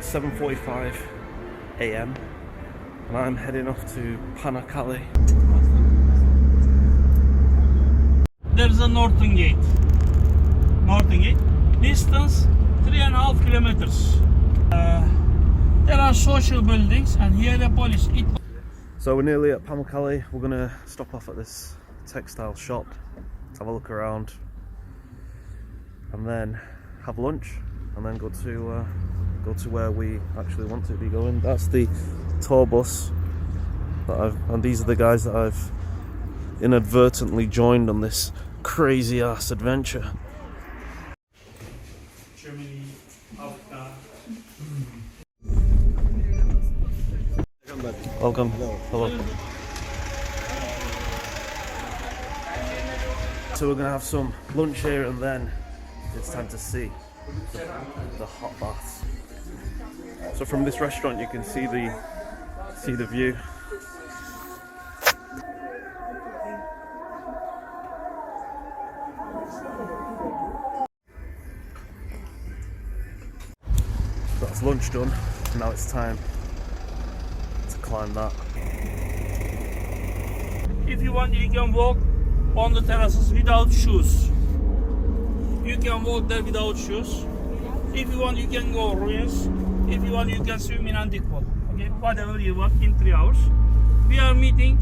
7:45 a.m. and I'm heading off to Pamukkale. There's a northern gate. Northern gate. Distance 3.5 kilometers. There are social buildings and here the police. So we're nearly at Pamukkale. We're gonna stop off at this textile shop, have a look around, and then have lunch, and then go to where we actually want to be going. That's the tour bus and these are the guys that I've inadvertently joined on this crazy ass adventure. Germany, Africa. Welcome. Hello. So we're gonna have some lunch here, and then it's time to see the hot baths. So from this restaurant, you can see the view. That's lunch done. Now it's time to climb that. If you want, you can walk on the terraces without shoes. You can walk there without shoes. If you want, you can go ruins. If you want, you can swim in Antique Pool. Okay, whatever you want in 3 hours. We are meeting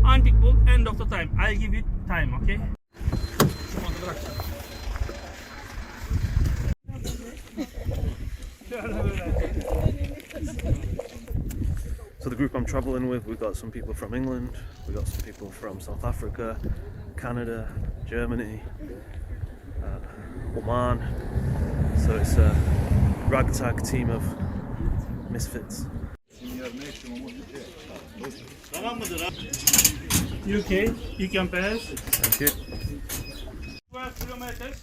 Antique Pool end of the time. I'll give you time, okay? So the group I'm traveling with, we've got some people from England, we've got some people from South Africa, Canada, Germany, Oman. So it's a ragtag team of misfits. UK, you can pass. Thank you. 12 kilometers,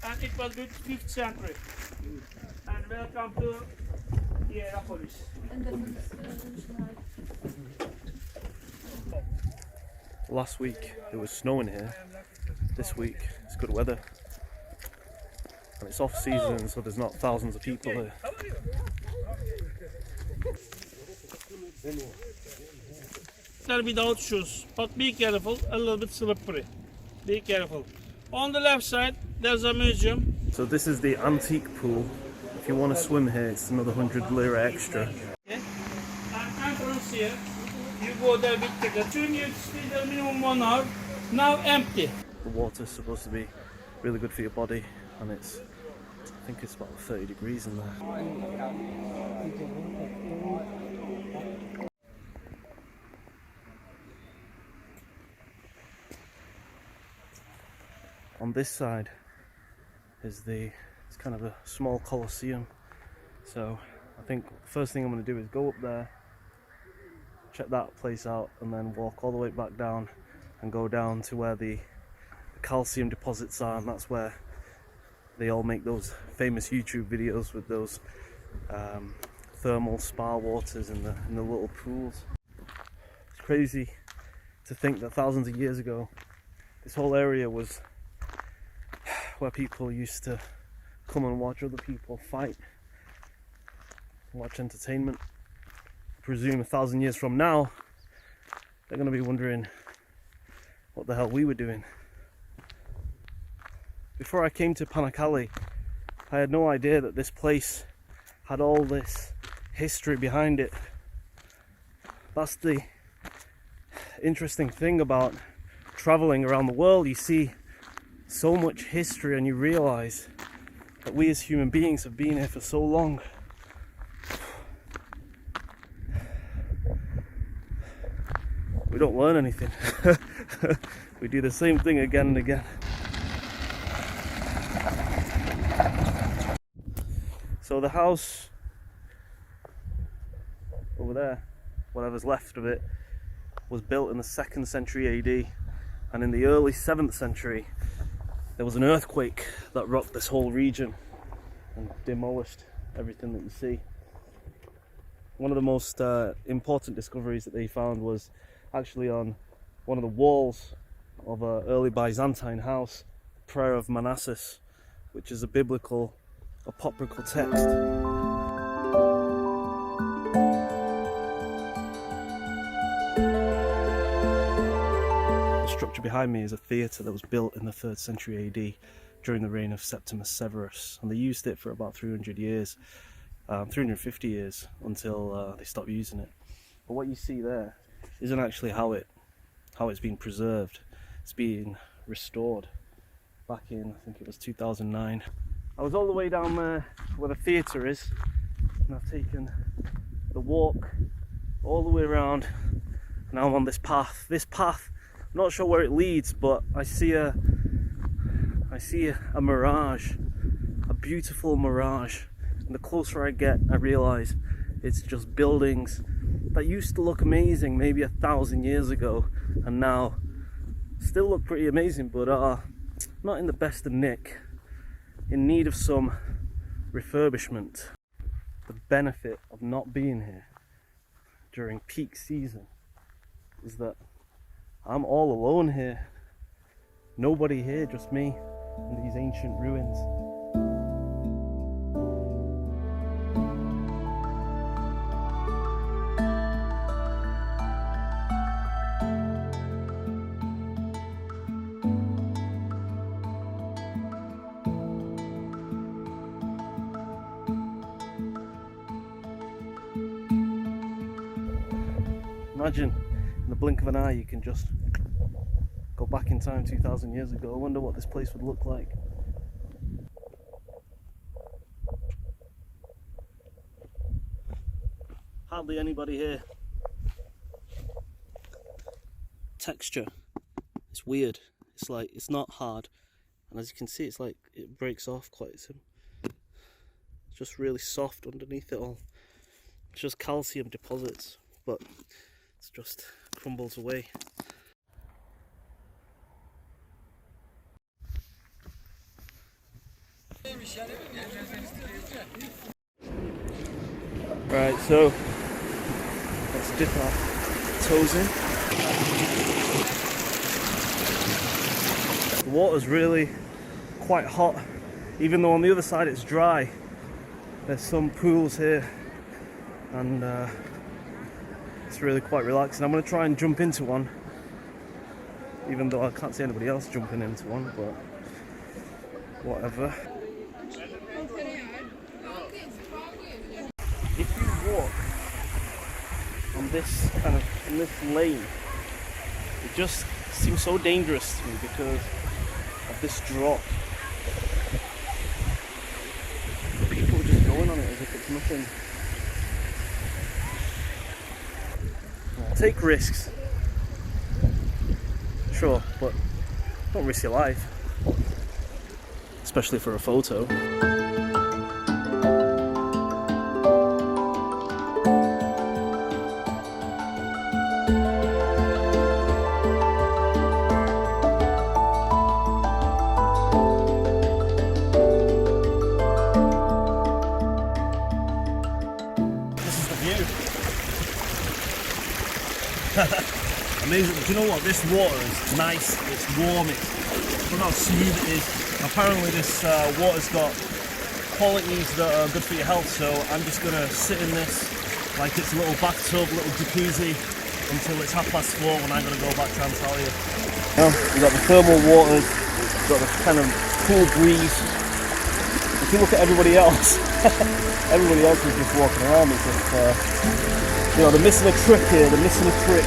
and it was built 5th century. And welcome to Hierapolis. Last week it was snowing here. This week it's good weather. And it's off season, so there's not thousands of people here. They're without shoes, but be careful, a little bit slippery. Be careful. On the left side, there's a museum. So this is the antique pool. If you want to swim here, it's another 100 lira extra. Okay. And entrance here, you go there with ticket. You need to stay there minimum 1 hour. Now empty. The water's supposed to be really good for your body, and I think it's about 30 degrees in there. On this side is it's kind of a small coliseum. So I think the first thing I'm going to do is go up there, check that place out, and then walk all the way back down and go down to where the calcium deposits are, and that's where they all make those famous YouTube videos with those thermal spa waters in the little pools. It's crazy to think that thousands of years ago this whole area was where people used to come and watch other people fight, watch entertainment. I presume 1,000 years from now they're going to be wondering what the hell we were doing. Before I came to Pamukkale, I had no idea that this place had all this history behind it. That's the interesting thing about traveling around the world. You see so much history and you realize that we as human beings have been here for so long. We don't learn anything. We do the same thing again and again. So the house over there, whatever's left of it, was built in the 2nd century AD, and in the early 7th century there was an earthquake that rocked this whole region and demolished everything that you see. One of the most important discoveries that they found was actually on one of the walls of an early Byzantine house, Prayer of Manassas, which is a biblical apocryphal text. structure behind me is a theatre that was built in the 3rd century AD during the reign of Septimus Severus, and they used it for about 300 years, 350 years until they stopped using it. But what you see there isn't actually how it's been preserved. It's being restored back in, I think it was 2009. I was all the way down there where the theatre is, and I've taken the walk all the way around. Now I'm on this path. This path, I'm not sure where it leads, but I see a mirage, a beautiful mirage. And the closer I get, I realise it's just buildings that used to look amazing maybe 1,000 years ago, and now still look pretty amazing, but are not in the best of nick, in need of some refurbishment. The benefit of not being here during peak season is that I'm all alone here. Nobody here, just me and these ancient ruins. Imagine, in the blink of an eye, you can just go back in time 2,000 years ago. I wonder what this place would look like. Hardly anybody here. Texture, it's weird. It's like, it's not hard. And as you can see, it's like, it breaks off quite soon. It's just really soft underneath it all. It's just calcium deposits, but it just crumbles away. Right, so let's dip our toes in. The water's really quite hot, even though on the other side it's dry. There's some pools here, and it's really quite relaxing. I'm going to try and jump into one, even though I can't see anybody else jumping into one, but whatever. If you walk on this kind of, in this lane, it just seems so dangerous to me because of this drop. People are just going on it as if it's nothing. Take risks, sure, but don't risk your life, especially for a photo. This is the view. Amazing. Do you know what? This water is nice, it's warm, look how smooth it is. Apparently this water's got qualities that are good for your health, so I'm just going to sit in this like it's a little bathtub, little jacuzzi until it's 4:30 when I'm going to go back to Antalya. Now, we've got the thermal waters, we've got the kind of cool breeze. If you look at everybody else, everybody else is just walking around. It's just, you know, they're missing a trick here, they're missing a trick.